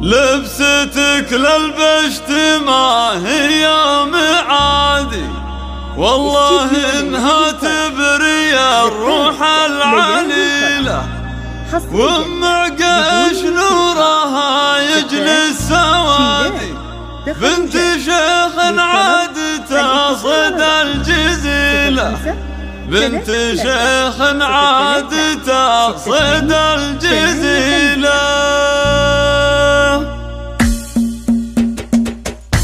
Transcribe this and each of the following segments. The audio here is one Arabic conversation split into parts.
لبستك للبشت ما هي معادي، والله انها تبري الروح العليلة، وام عقاش نورها يجلي السوادي، بنت شيخ عاد تصد الجزيلة، بنت شيخ عاد تصد الجزيلة.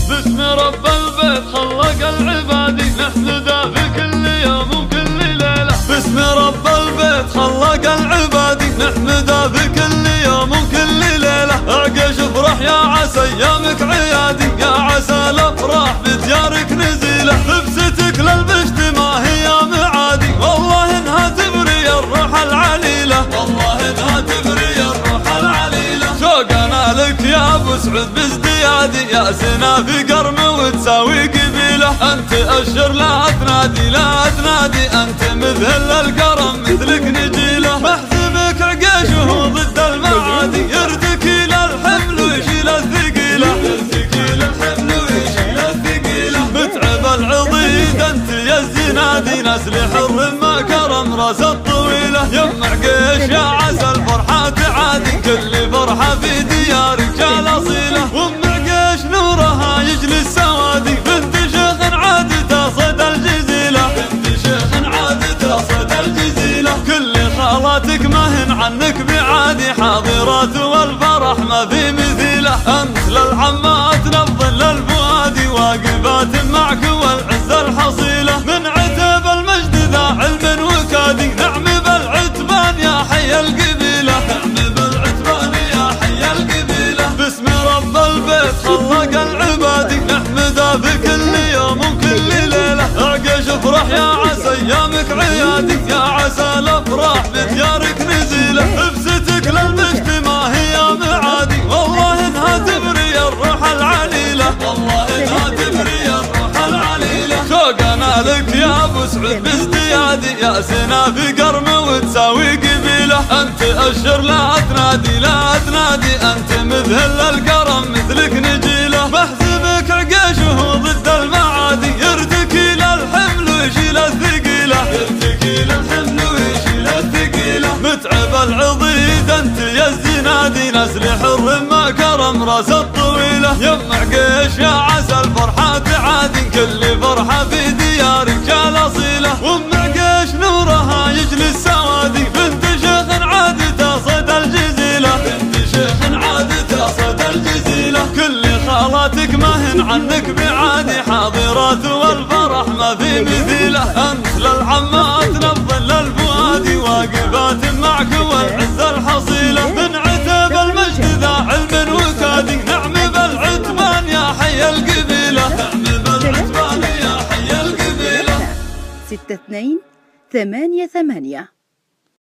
باسم رب البيت خلق العبادي نحمده في كل يوم وكل ليلة، باسم رب البيت خلق العبادي نحمده في كل يوم وكل ليلة. عقش افرح يا عسى ايامك عيادي، يا عسى الافراح بديارك نزيلة، لبستك للبشت ما هي معادي، والله انها تبري الروح العليلة، والله انها تبري الروح العليلة. شوقنا لك يا ابو سعود بازديادي، يا سنا في قرم وتساوي قبيلة، انت اشر لا تنادي لا تنادي، انت مثل الكرم مثلك نجيلة. محزبك عقاشه ضد المعادي، يرتكي للحمل ويشيل الثقيلة، يرتكي للحمل ويشيل الثقيلة. متعب العضيد انت يا الزنادي، نسل حر ما كرم راس الطويلة، يم عقيش يا عسى الفرحة تعادي، كل فرحة في ديارك الاصيلة، وام عقيش نورها يجلي السوادي، بنت شيخ عاد تصد الجزيلة، بنت شيخ عاد تصد الجزيلة. كل خالاتك ما هن عنك بعادي، حاضرات والفرح ما في مثيله، انت للعمات نبض للفؤادي، واقفات معك والعز الحصيله. من عتب المجد ذا علم وكادي، نعم بالعتبان يا حي القبيله، نعم بالعتبان يا حي القبيله. باسم رب البيت خلق العبادي نحمده في كل يوم وكل ليله. عقش افرح يا عسى ايامك عيادي، يا عسى الافراح بديارك نزيله، لبستك للبشت ما هي معادي، والله انها تبري الروح العليله، والله انها تبري الروح العليله. شوقنا لك يا ابو سعود بازديادي، يا سنا في قرم وتساوي قبيله، انت اشر لا تنادي لا تنادي، انت مثل الكرم مثلك نجيله. محزبك عقاشه ضد المعادي، يرتكي للحمل ويشيل الثقيله، يرتكي للحمل ويشيل الثقيله. متعب العضيد انت يا الزنادي، نسل حر ما كرم راس الطويله، يم عقيش يا عسى الفرحة تعادي، كل فرحة في ديارك الاصيله، وام عقيش نورها يجلي السوادي، بنت شيخ عاد تصد الجزيله، بنت شيخ عاد تصد الجزيله. كل خالاتك ما هن عنك بعادي، حاضرات والفرح ما في مثيله، انت للعمات نبض للفؤادي، واقفات معك والعز الحصيله. من عتب المجد ذا علم وكادي، نعم بالعتبان يا حي القبيله، نعم بالعتبان يا حي القبيله. 62 88